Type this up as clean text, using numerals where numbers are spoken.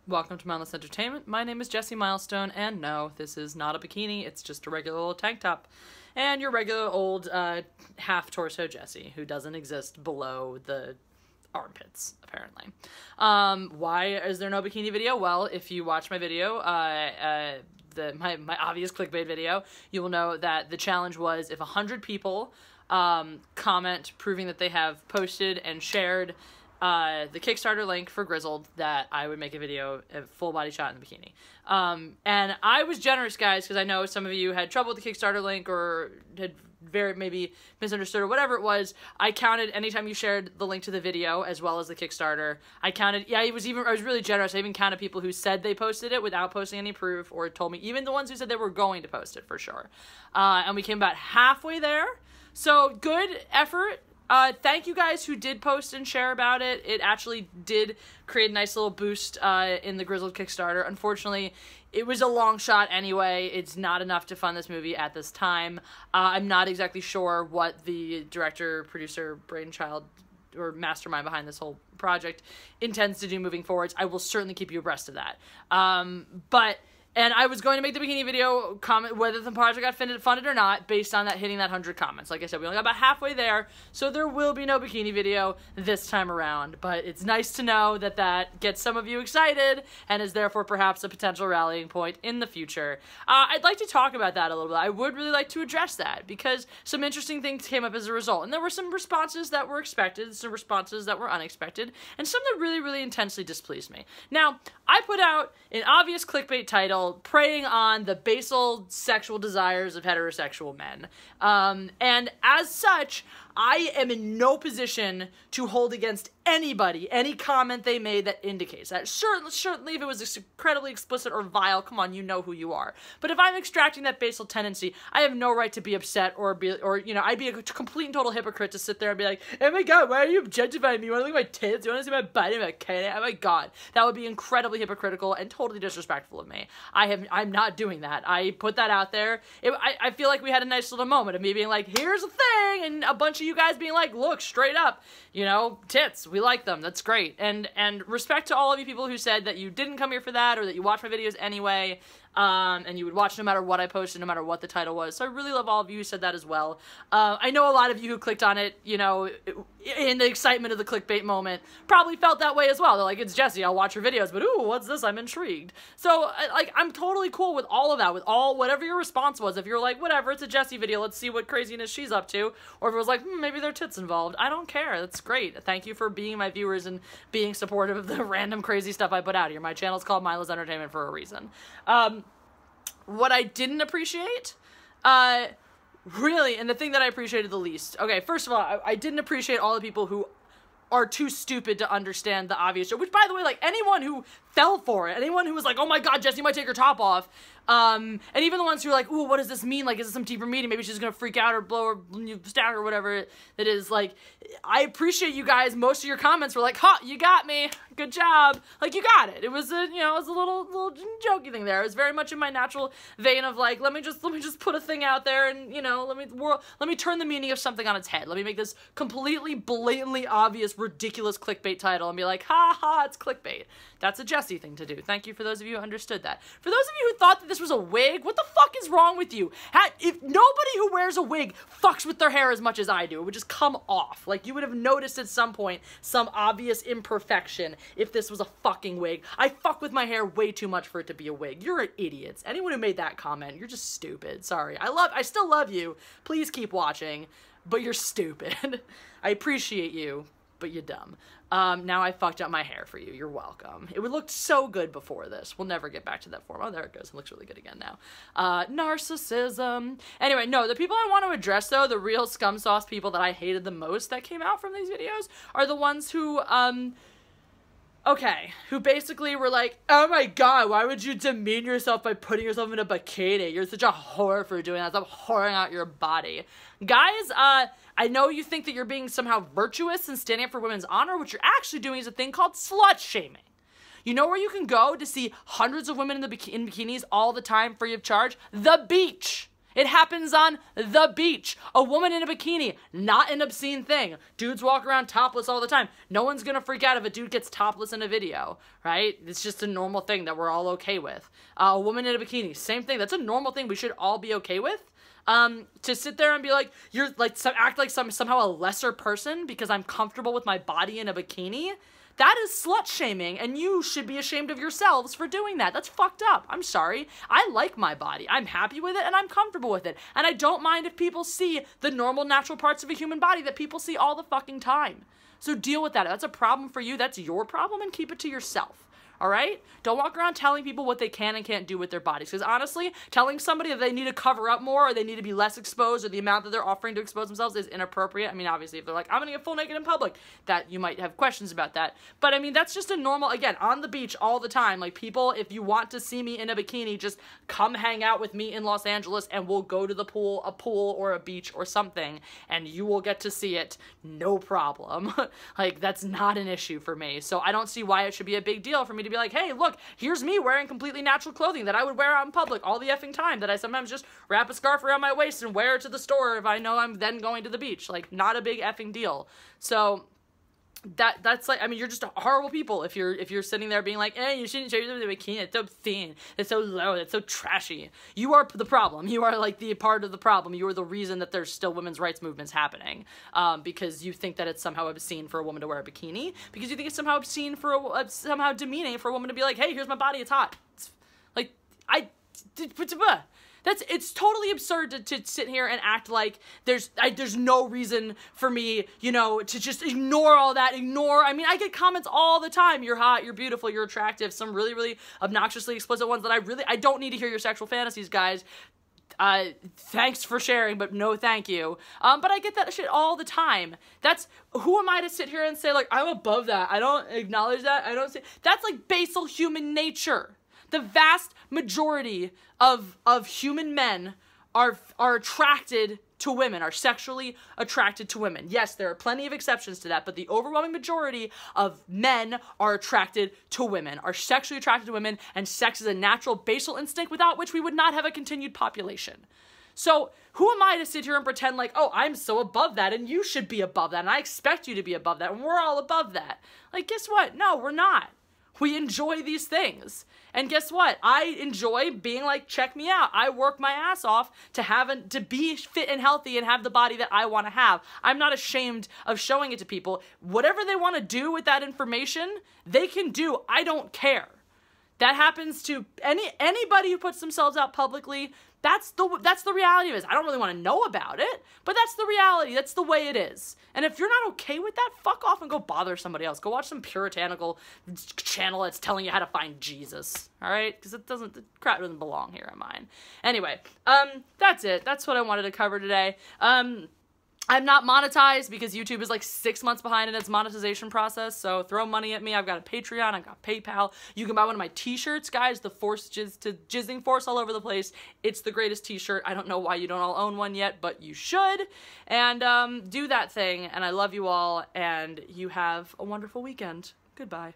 Welcome to Mindless Entertainment. My name is Jessie Milestone, and no, this is not a bikini, it's just a regular old tank top. And your regular old half-torso Jessie, who doesn't exist below the armpits, apparently. Why is there no bikini video? Well, if you watch my video, my obvious clickbait video, you will know that the challenge was if 100 people comment proving that they have posted and shared the Kickstarter link for Grizzled, that I would make a video, a full body shot in the bikini. And I was generous, guys, because I know some of you had trouble with the Kickstarter link or had maybe misunderstood or whatever it was. I counted anytime you shared the link to the video as well as the Kickstarter. I counted, yeah, I was really generous. I even counted people who said they posted it without posting any proof, or told me, even the ones who said they were going to post it for sure. And we came about halfway there. So good effort. Thank you guys who did post and share about it. It actually did create a nice little boost in the Grizzled Kickstarter. Unfortunately, it was a long shot anyway. It's not enough to fund this movie at this time. I'm not exactly sure what the director, producer, brainchild, or mastermind behind this whole project intends to do moving forwards. I will certainly keep you abreast of that. And I was going to make the bikini video comment whether the project got funded or not based on that hitting that 100 comments. Like I said, we only got about halfway there, so there will be no bikini video this time around. But it's nice to know that that gets some of you excited and is therefore perhaps a potential rallying point in the future. I'd like to talk about that a little bit. I would really like to address that because some interesting things came up as a result. And there were some responses that were expected, some responses that were unexpected, and some that really, really intensely displeased me. Now, I put out an obvious clickbait title preying on the basal sexual desires of heterosexual men. And as such, I am in no position to hold against anybody any comment they made that indicates that. Certainly if it was incredibly explicit or vile, come on, you know who you are. But if I'm extracting that basal tendency, I have no right to be upset or you know, I'd be a complete and total hypocrite to sit there and be like, oh my god, why are you objectifying me? You want to look at my tits? You want to see my body? Oh my god. That would be incredibly hypocritical and totally disrespectful of me. I'm not doing that. I put that out there. I feel like we had a nice little moment of me being like, here's a thing, and a bunch of you guys being like, look, straight up, you know, tits, we like them, that's great. And respect to all of you people who said that you didn't come here for that, or that you watch my videos anyway, and you would watch no matter what I posted, no matter what the title was. So I really love all of you who said that as well. I know a lot of you who clicked on it, you know, in the excitement of the clickbait moment, probably felt that way as well. They're like, it's Jessie, I'll watch her videos, but ooh, what's this? I'm intrigued. So, like, I'm totally cool with all of that, with whatever your response was. If you're like, whatever, it's a Jessie video, let's see what craziness she's up to. Or if it was like, maybe there are tits involved. I don't care. That's great. Thank you for being my viewers and being supportive of the random crazy stuff I put out here. My channel's called Mindless Entertainment for a reason. What I didn't appreciate, really, and the thing that I appreciated the least, okay, first of all, I didn't appreciate all the people who are too stupid to understand the obvious joke, which, by the way, like, anyone who fell for it, anyone who was like, oh my god, Jessie might take her top off, and even the ones who are like, ooh, what does this mean? Like, is this some deeper meaning? Maybe she's gonna freak out or blow her stab or whatever it is. Like, I appreciate you guys. Most of your comments were like, ha, you got me. Good job. Like, you got it. It was a, you know, it was a little jokey thing there. It was very much in my natural vein of like, let me just put a thing out there and, you know, let me turn the meaning of something on its head. Let me make this completely blatantly obvious, ridiculous clickbait title and be like, ha ha, it's clickbait. That's a Jessie thing to do. Thank you for those of you who understood that. For those of you who thought that this was a wig, what the fuck is wrong with you? If nobody who wears a wig fucks with their hair as much as I do, it would just come off. Like, you would have noticed at some point some obvious imperfection if this was a fucking wig. I fuck with my hair way too much for it to be a wig. You're idiots. Anyone who made that comment, you're just stupid. Sorry. I still love you. Please keep watching, but you're stupid. I appreciate you, but you're dumb. Now I fucked up my hair for you. You're welcome. It would look so good before this. We'll never get back to that form. Oh, there it goes. It looks really good again now. Narcissism. Anyway, no, the people I want to address, though, the real scum sauce people that I hated the most that came out from these videos are the ones who, who basically were like, oh my god, why would you demean yourself by putting yourself in a bikini? You're such a whore for doing that. Stop whoring out your body. Guys, I know you think that you're being somehow virtuous and standing up for women's honor. What you're actually doing is a thing called slut shaming. You know where you can go to see hundreds of women in bikinis all the time free of charge? The beach. It happens on the beach. A woman in a bikini, not an obscene thing. Dudes walk around topless all the time. No one's gonna freak out if a dude gets topless in a video, right? It's just a normal thing that we're all okay with. A woman in a bikini, same thing. That's a normal thing we should all be okay with. To sit there and be like, you're like, act like somehow a lesser person because I'm comfortable with my body in a bikini. That is slut shaming, and you should be ashamed of yourselves for doing that. That's fucked up. I'm sorry. I like my body. I'm happy with it, and I'm comfortable with it. And I don't mind if people see the normal, natural parts of a human body that people see all the fucking time. So deal with that. If that's a problem for you, that's your problem, and keep it to yourself. All right? Don't walk around telling people what they can and can't do with their bodies. Because honestly, telling somebody that they need to cover up more or they need to be less exposed or the amount that they're offering to expose themselves is inappropriate. I mean, obviously, if they're like, I'm going to get full naked in public, that you might have questions about that. But I mean, that's just a normal, again, on the beach all the time. Like people, if you want to see me in a bikini, just come hang out with me in Los Angeles and we'll go to the pool, a pool or a beach or something, and you will get to see it. No problem. Like, that's not an issue for me. So I don't see why it should be a big deal for me to be like, hey, look, here's me wearing completely natural clothing that I would wear out in public all the effing time, that I sometimes just wrap a scarf around my waist and wear it to the store if I know I'm then going to the beach. Like, not a big effing deal. So that's like, I mean, you're just horrible people if you're sitting there being like, you shouldn't show your bikini, it's so thin, it's so low, it's so trashy. You are the problem. You are like the part of the problem. You are the reason that there's still women's rights movements happening, because you think that it's somehow obscene for a woman to wear a bikini, because you think it's somehow obscene for somehow demeaning for a woman to be like, hey, here's my body, it's hot. It's like, it's totally absurd to sit here and act like there's no reason for me, you know, to just ignore all that, I mean, I get comments all the time, you're hot, you're beautiful, you're attractive, some really, really obnoxiously explicit ones that I don't need to hear your sexual fantasies, guys. Thanks for sharing, but no thank you. But I get that shit all the time. Who am I to sit here and say, like, I'm above that, I don't acknowledge that, that's like basal human nature. The vast majority of human men are attracted to women, are sexually attracted to women. Yes, there are plenty of exceptions to that, but the overwhelming majority of men are attracted to women, are sexually attracted to women, and sex is a natural basal instinct without which we would not have a continued population. So who am I to sit here and pretend like, oh, I'm so above that and you should be above that and I expect you to be above that and we're all above that? Like, guess what? No, we're not. We enjoy these things. And guess what? I enjoy being like, check me out. I work my ass off to be fit and healthy and have the body that I want to have. I'm not ashamed of showing it to people. Whatever they want to do with that information, they can do. I don't care. That happens to anybody who puts themselves out publicly. That's the reality of it. I don't really want to know about it, but that's the reality. That's the way it is. And if you're not okay with that, fuck off and go bother somebody else. Go watch some puritanical channel that's telling you how to find Jesus. All right? Because the crap doesn't belong here on mine. Anyway, that's it. That's what I wanted to cover today. I'm not monetized because YouTube is like 6 months behind in its monetization process, so throw money at me. I've got a Patreon, I've got PayPal. You can buy one of my t-shirts, guys, the jizzing force all over the place. It's the greatest t-shirt. I don't know why you don't all own one yet, but you should. And do that thing, and I love you all, and you have a wonderful weekend. Goodbye.